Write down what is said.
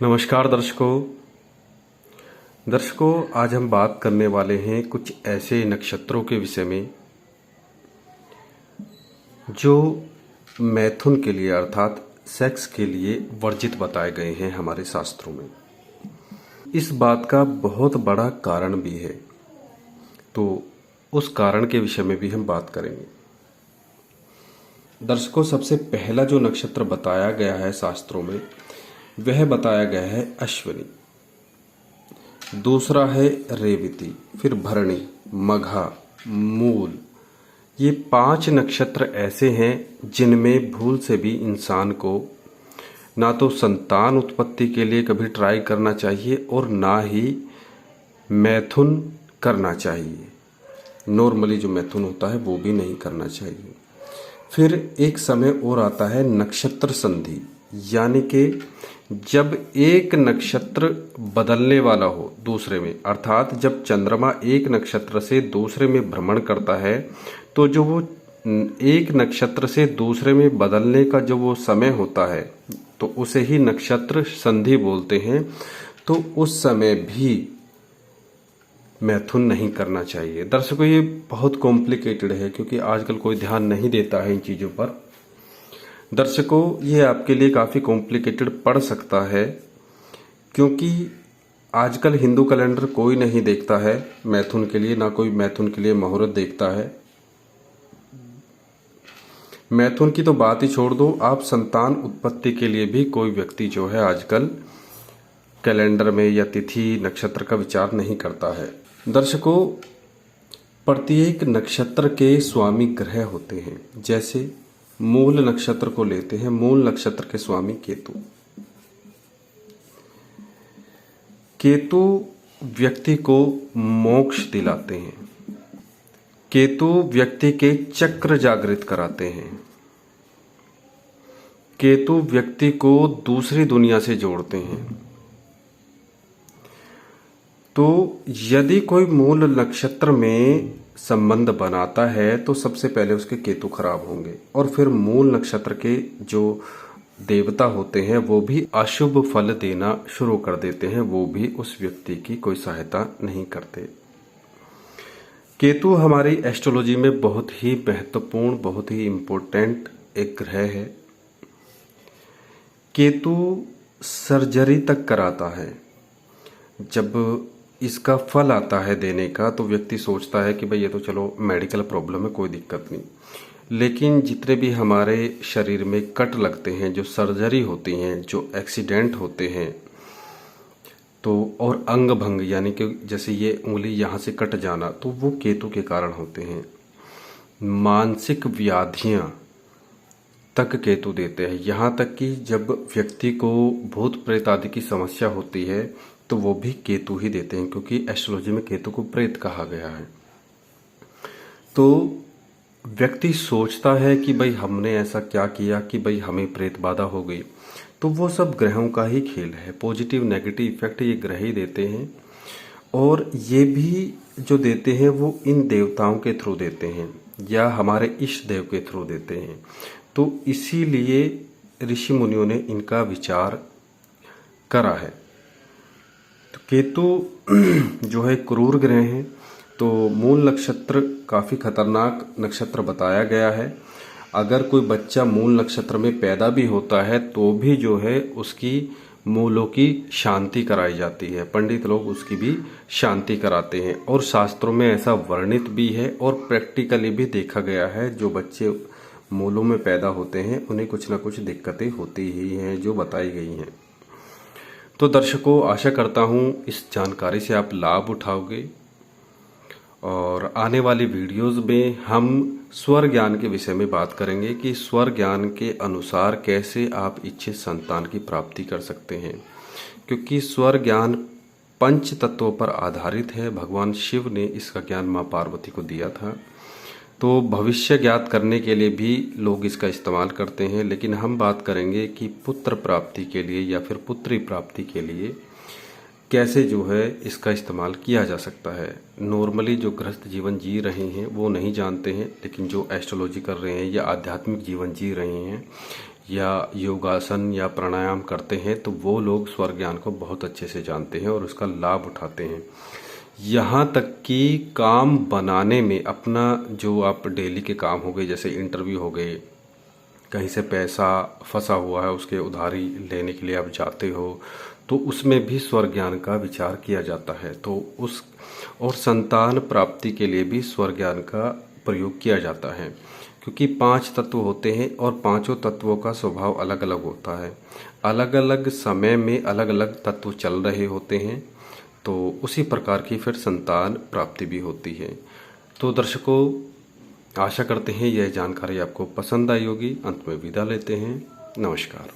नमस्कार दर्शकों, आज हम बात करने वाले हैं कुछ ऐसे नक्षत्रों के विषय में जो मैथुन के लिए अर्थात सेक्स के लिए वर्जित बताए गए हैं हमारे शास्त्रों में। इस बात का बहुत बड़ा कारण भी है, तो उस कारण के विषय में भी हम बात करेंगे। दर्शकों, सबसे पहला जो नक्षत्र बताया गया है शास्त्रों में वह बताया गया है अश्विनी, दूसरा है रेवती, फिर भरणी, मघा, मूल। ये 5 नक्षत्र ऐसे हैं जिनमें भूल से भी इंसान को ना तो संतान उत्पत्ति के लिए कभी ट्राई करना चाहिए और ना ही मैथुन करना चाहिए। नॉर्मली जो मैथुन होता है वो भी नहीं करना चाहिए। फिर एक समय और आता है नक्षत्र संधि, यानी कि जब एक नक्षत्र बदलने वाला हो दूसरे में, अर्थात जब चंद्रमा एक नक्षत्र से दूसरे में भ्रमण करता है तो जो वो एक नक्षत्र से दूसरे में बदलने का जो वो समय होता है तो उसे ही नक्षत्र संधि बोलते हैं। तो उस समय भी मैथुन नहीं करना चाहिए। दर्शकों, ये बहुत कॉम्प्लिकेटेड है क्योंकि आजकल कोई ध्यान नहीं देता है इन चीज़ों पर। दर्शकों, ये आपके लिए काफ़ी कॉम्प्लिकेटेड पड़ सकता है क्योंकि आजकल हिंदू कैलेंडर कोई नहीं देखता है मैथुन के लिए, ना कोई मैथुन के लिए मुहूर्त देखता है। मैथुन की तो बात ही छोड़ दो, आप संतान उत्पत्ति के लिए भी कोई व्यक्ति जो है आजकल कैलेंडर में या तिथि नक्षत्र का विचार नहीं करता है। दर्शकों, प्रत्येक नक्षत्र के स्वामी ग्रह होते हैं। जैसे मूल नक्षत्र को लेते हैं, मूल नक्षत्र के स्वामी केतु। केतु व्यक्ति को मोक्ष दिलाते हैं। केतु व्यक्ति के चक्र जागृत कराते हैं। केतु व्यक्ति को दूसरी दुनिया से जोड़ते हैं। तो यदि कोई मूल नक्षत्र में संबंध बनाता है तो सबसे पहले उसके केतु खराब होंगे और फिर मूल नक्षत्र के जो देवता होते हैं वो भी अशुभ फल देना शुरू कर देते हैं, वो भी उस व्यक्ति की कोई सहायता नहीं करते। केतु हमारी एस्ट्रोलॉजी में बहुत ही महत्वपूर्ण, बहुत ही इम्पोर्टेंट एक ग्रह है। केतु सर्जरी तक कराता है। जब इसका फल आता है देने का तो व्यक्ति सोचता है कि भाई ये तो चलो मेडिकल प्रॉब्लम है, कोई दिक्कत नहीं। लेकिन जितने भी हमारे शरीर में कट लगते हैं, जो सर्जरी होती हैं, जो एक्सीडेंट होते हैं, तो और अंग भंग यानी कि जैसे ये उंगली यहाँ से कट जाना, तो वो केतु के कारण होते हैं। मानसिक व्याधियाँ तक केतु देते हैं। यहाँ तक कि जब व्यक्ति को भूत प्रेत आदि की समस्या होती है तो वो भी केतु ही देते हैं, क्योंकि एस्ट्रोलॉजी में केतु को प्रेत कहा गया है। तो व्यक्ति सोचता है कि भाई हमने ऐसा क्या किया कि भाई हमें प्रेत बाधा हो गई, तो वो सब ग्रहों का ही खेल है। पॉजिटिव नेगेटिव इफेक्ट ये ग्रह ही देते हैं और ये भी जो देते हैं वो इन देवताओं के थ्रू देते हैं या हमारे इष्ट देव के थ्रू देते हैं। तो इसीलिए ऋषि मुनियों ने इनका विचार करा है। तो केतु जो है क्रूर ग्रह हैं, तो मूल नक्षत्र काफ़ी खतरनाक नक्षत्र बताया गया है। अगर कोई बच्चा मूल नक्षत्र में पैदा भी होता है तो भी जो है उसकी मूलों की शांति कराई जाती है। पंडित लोग उसकी भी शांति कराते हैं और शास्त्रों में ऐसा वर्णित भी है और प्रैक्टिकली भी देखा गया है। जो बच्चे मूलों में पैदा होते हैं उन्हें कुछ ना कुछ दिक्कतें होती ही हैं जो बताई गई हैं। तो दर्शकों, आशा करता हूँ इस जानकारी से आप लाभ उठाओगे और आने वाली वीडियोस में हम स्वर ज्ञान के विषय में बात करेंगे कि स्वर ज्ञान के अनुसार कैसे आप इच्छित संतान की प्राप्ति कर सकते हैं, क्योंकि स्वर ज्ञान पंच तत्वों पर आधारित है। भगवान शिव ने इसका ज्ञान माँ पार्वती को दिया था। तो भविष्य ज्ञात करने के लिए भी लोग इसका इस्तेमाल करते हैं, लेकिन हम बात करेंगे कि पुत्र प्राप्ति के लिए या फिर पुत्री प्राप्ति के लिए कैसे जो है इसका इस्तेमाल किया जा सकता है। नॉर्मली जो गृहस्थ जीवन जी रहे हैं वो नहीं जानते हैं, लेकिन जो एस्ट्रोलॉजी कर रहे हैं या आध्यात्मिक जीवन जी रहे हैं या योगासन या प्राणायाम करते हैं तो वो लोग स्वर ज्ञान को बहुत अच्छे से जानते हैं और उसका लाभ उठाते हैं। यहाँ तक कि काम बनाने में अपना जो आप डेली के काम हो गए, जैसे इंटरव्यू हो गए, कहीं से पैसा फंसा हुआ है उसके उधारी लेने के लिए आप जाते हो, तो उसमें भी स्वर ज्ञान का विचार किया जाता है। तो उस और संतान प्राप्ति के लिए भी स्वर ज्ञान का प्रयोग किया जाता है, क्योंकि 5 तत्व होते हैं और पांचों तत्वों का स्वभाव अलग अलग होता है। अलग अलग समय में अलग अलग तत्व चल रहे होते हैं, तो उसी प्रकार की फिर संतान प्राप्ति भी होती है। तो दर्शकों, आशा करते हैं यह जानकारी आपको पसंद आई होगी। अंत में विदा लेते हैं। नमस्कार।